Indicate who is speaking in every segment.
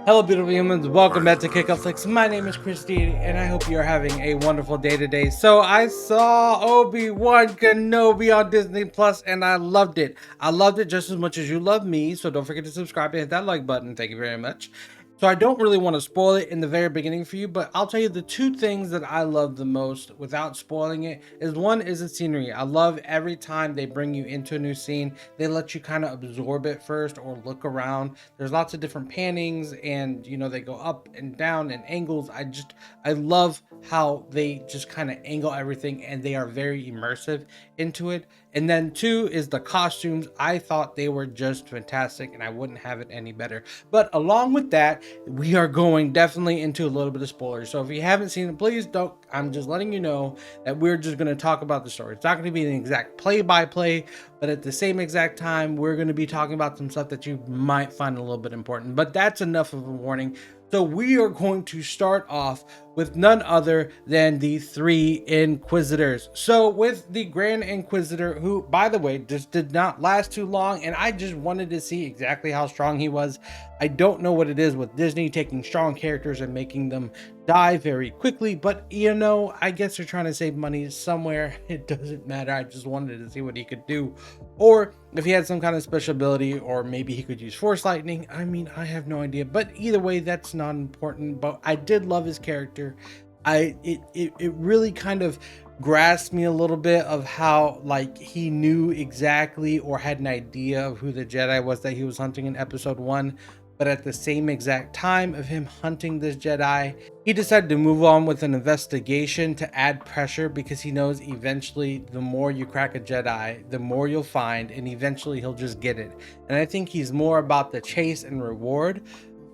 Speaker 1: Hello, beautiful humans. Welcome back to Kick Off Flicks. My name is Christine, and I hope you're having a wonderful day today. So I saw Obi-Wan Kenobi on Disney Plus, and I loved it. I loved it just as much as you love me. So don't forget to subscribe and hit that like button. Thank you very much. So I don't really want to spoil it in the very beginning for you, but I'll tell you the two things that I love the most without spoiling it is one is the scenery. I love every time they bring you into a new scene, they let you kind of absorb it first or look around. There's lots of different pannings and they go up and down and angles. I love how they just kind of angle everything and they are very immersive into it. And then two is the costumes. I thought they were just fantastic and I wouldn't have it any better. But along with that, we are going definitely into a little bit of spoilers. So if you haven't seen it, please don't. I'm just letting you know that we're just going to talk about the story. It's not going to be an exact play-by-play, but at the same exact time, we're going to be talking about some stuff that you might find a little bit important. But that's enough of a warning. So we are going to start off with none other than the three inquisitors. So with the Grand Inquisitor, who, by the way, just did not last too long, and I just wanted to see exactly how strong he was. I don't know what it is with Disney taking strong characters and making them die very quickly, but I guess they're trying to save money somewhere. It doesn't matter. I just wanted to see what he could do, or if he had some kind of special ability, or maybe he could use force lightning. I mean, I have no idea, but either way, that's not important. But I did love his character. It really kind of grasped me a little bit of how he knew exactly or had an idea of who the Jedi was that he was hunting in episode 1. But at the same exact time of him hunting this Jedi, he decided to move on with an investigation to add pressure, because he knows eventually the more you crack a Jedi, the more you'll find, and eventually he'll just get it. And I think he's more about the chase and reward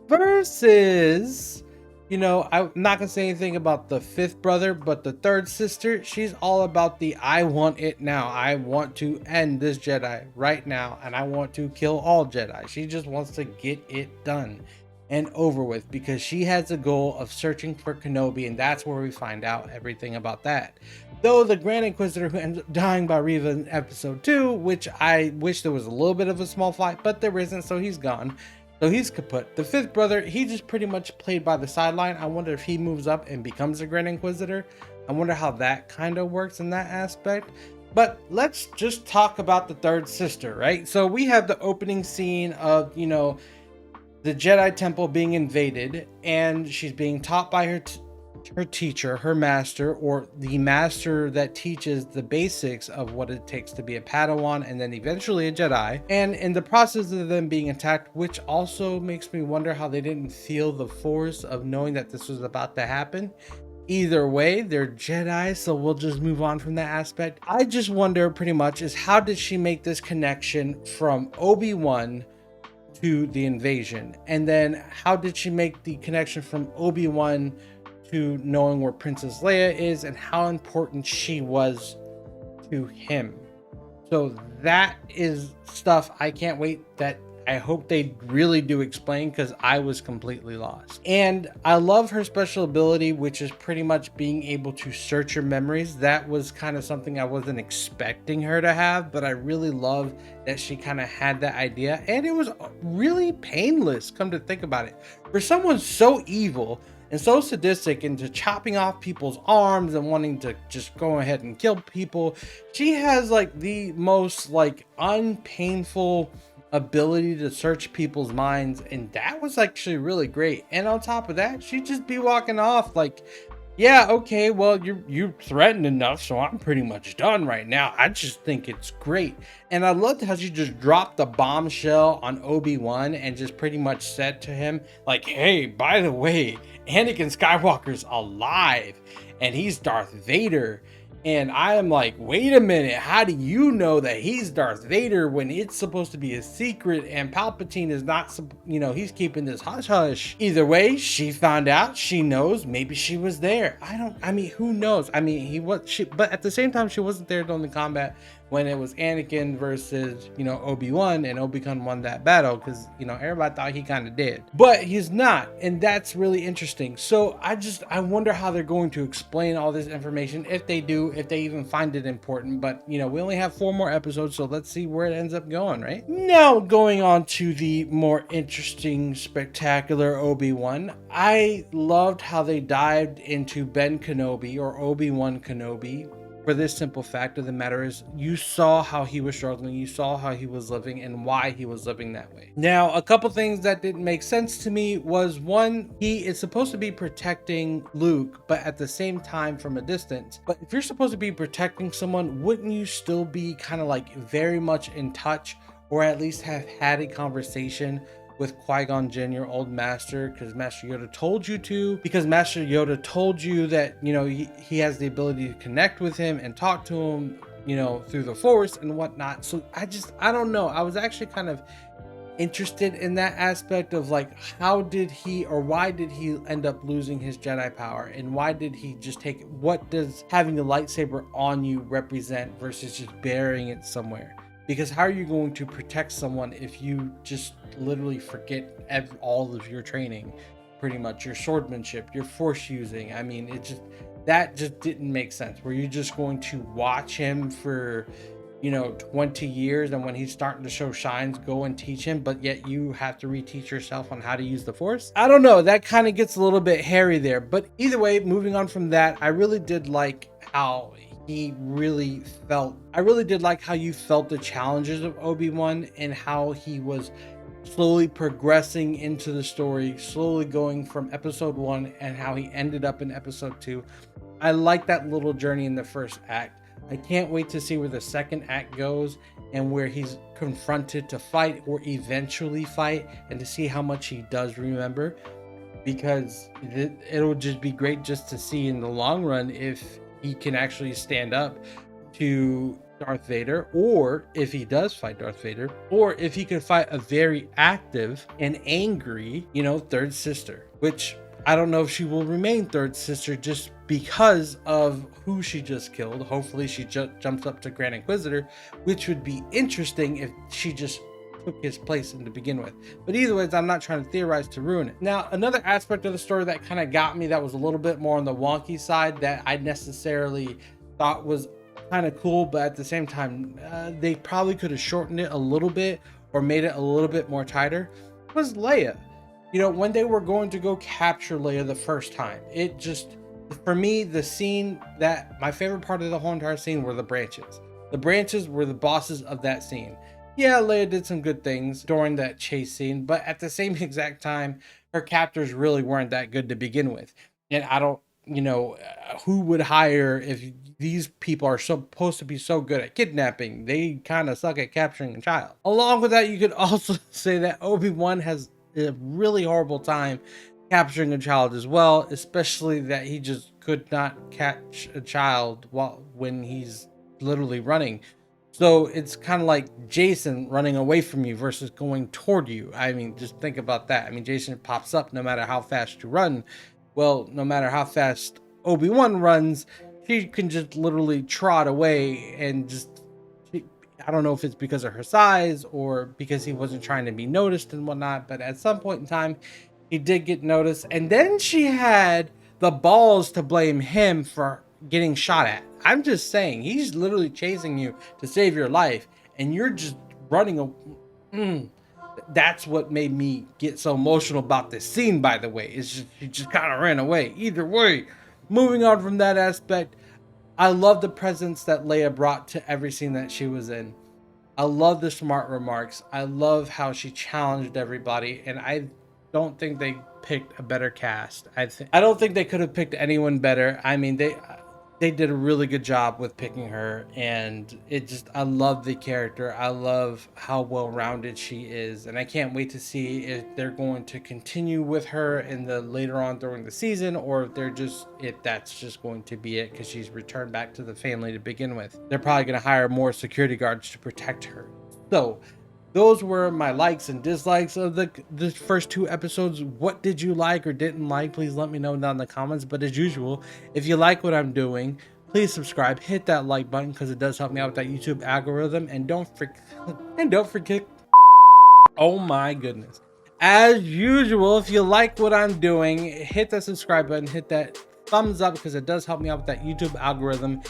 Speaker 1: versus, I'm not gonna say anything about the fifth brother, but the third sister, she's all about the I want it now. I want to end this Jedi right now, and I want to kill all Jedi. She just wants to get it done and over with, because she has a goal of searching for Kenobi, and that's where we find out everything about that. Though the Grand Inquisitor, who ends up dying by Reva in episode 2, which I wish there was a little bit of a small fight, but there isn't, so he's gone. So he's kaput. The fifth brother, he just pretty much played by the sideline. I wonder if he moves up and becomes a Grand Inquisitor. I wonder how that kind of works in that aspect. But let's just talk about the third sister, right? So we have the opening scene of, the Jedi Temple being invaded, and she's being taught by her teacher, her master, or the master that teaches the basics of what it takes to be a Padawan and then eventually a Jedi. And in the process of them being attacked, which also makes me wonder how they didn't feel the force of knowing that this was about to happen. Either way, they're Jedi, so we'll just move on from that aspect. I just wonder pretty much is, how did she make this connection from Obi-Wan to the invasion? And then how did she make the connection from Obi-Wan to knowing where Princess Leia is and how important she was to him? So that is stuff I can't wait, that I hope they really do explain, because I was completely lost. And I love her special ability, which is pretty much being able to search your memories. That was kind of something I wasn't expecting her to have, but I really love that she kind of had that idea, and it was really painless, come to think about it. For someone so evil and so sadistic into chopping off people's arms and wanting to just go ahead and kill people, she has the most unpainful ability to search people's minds, and that was actually really great. And on top of that, she'd just be walking off yeah, okay, well, you threatened enough, so I'm pretty much done right now. I just think it's great. And I loved how she just dropped the bombshell on Obi-Wan and just pretty much said to him, hey, by the way, Anakin Skywalker's alive and he's Darth Vader. And I am wait a minute, how do you know that he's Darth Vader when it's supposed to be a secret and Palpatine is not, he's keeping this hush hush. Either way, she found out, she knows, maybe she was there. Who knows? But at the same time, she wasn't there during the combat when it was Anakin versus, Obi-Wan, and Obi-Wan won that battle because, everybody thought he kind of did. But he's not, and that's really interesting. So I wonder how they're going to explain all this information, if they do, if they even find it important, but you know, we only have 4 more episodes, so let's see where it ends up going. Right now, going on to the more interesting, spectacular Obi-Wan. I loved how they dived into Ben Kenobi, or Obi-Wan Kenobi, for this simple fact of the matter is you saw how he was struggling, you saw how he was living and why he was living that way. Now, a couple things that didn't make sense to me was, one, he is supposed to be protecting Luke, but at the same time from a distance. But if you're supposed to be protecting someone, wouldn't you still be kind of like very much in touch, or at least have had a conversation with Qui-Gon Jinn, your old master, because Master Yoda told you to, because Master Yoda told you that, you know, he has the ability to connect with him and talk to him, you know, through the Force and whatnot. So I don't know. I was actually kind of interested in that aspect of like, how did he, or why did he end up losing his Jedi power, and why did he just take it? What does having a lightsaber on you represent versus just burying it somewhere? Because how are you going to protect someone if you just literally forget all of your training, pretty much your swordsmanship, your force using? I mean, that just didn't make sense. Were you just going to watch him for, you know, 20 years, and when he's starting to show shines, go and teach him, but yet you have to reteach yourself on how to use the Force? I don't know. That kind of gets a little bit hairy there. But either way, moving on from that, I really did like how I really did like how you felt the challenges of Obi-Wan, and how he was slowly progressing into the story, slowly going from episode 1 and how he ended up in episode 2. I like that little journey in the first act. I can't wait to see where the second act goes, and where he's confronted to fight or eventually fight, and to see how much he does remember, because it'll just be great just to see in the long run if he can actually stand up to Darth Vader, or if he does fight Darth Vader, or if he could fight a very active and angry, you know, third sister, which I don't know if she will remain third sister just because of who she just killed. Hopefully she jumps up to Grand Inquisitor, which would be interesting if she just took his place to begin with. But either way, I'm not trying to theorize to ruin it. Now, another aspect of the story that kind of got me, that was a little bit more on the wonky side, that I necessarily thought was kind of cool, but at the same time, they probably could have shortened it a little bit or made it a little bit more tighter, was Leia. You know, when they were going to go capture Leia the first time, it just, for me, the scene, that my favorite part of the whole entire scene were the branches. The branches were the bosses of that scene. Yeah, Leia did some good things during that chase scene, but at the same exact time, her captors really weren't that good to begin with. And I don't, you know, who would hire, if these people are supposed to be so good at kidnapping, they kind of suck at capturing a child. Along with that, you could also say that Obi-Wan has a really horrible time capturing a child as well, especially that he just could not catch a child when he's literally running. So it's kind of like Jason running away from you versus going toward you. I mean, just think about that. I mean, Jason pops up no matter how fast you run. Well, no matter how fast Obi-Wan runs, she can just literally trot away, and just, I don't know if it's because of her size or because he wasn't trying to be noticed and whatnot, but at some point in time, he did get noticed. And then she had the balls to blame him for getting shot at. I'm just saying, he's literally chasing you to save your life, and you're just running. That's what made me get so emotional about this scene, by the way. It's just, she just kind of ran away. Either way, moving on from that aspect, I love the presence that Leia brought to every scene that she was in. I love the smart remarks. I love how she challenged everybody, and I don't think they picked a better cast. I don't think they could have picked anyone better. I mean, they did a really good job with picking her, and I love the character. I love how well-rounded she is, and I can't wait to see if they're going to continue with her in the later on during the season, or if that's just going to be it, because she's returned back to the family to begin with. They're probably going to hire more security guards to protect her. So those were my likes and dislikes of the first 2 episodes. What did you like or didn't like? Please let me know down in the comments. But as usual, if you like what I'm doing, please subscribe, hit that like button, because it does help me out with that YouTube algorithm. And don't forget, oh my goodness. As usual, if you like what I'm doing, hit that subscribe button, hit that thumbs up, because it does help me out with that YouTube algorithm.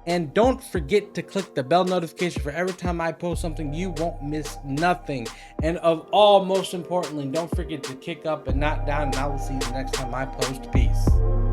Speaker 1: And don't forget to click the bell notification for every time I post something. You won't miss nothing. And of all, most importantly, don't forget to kick up and not down. And I will see you the next time I post. Peace.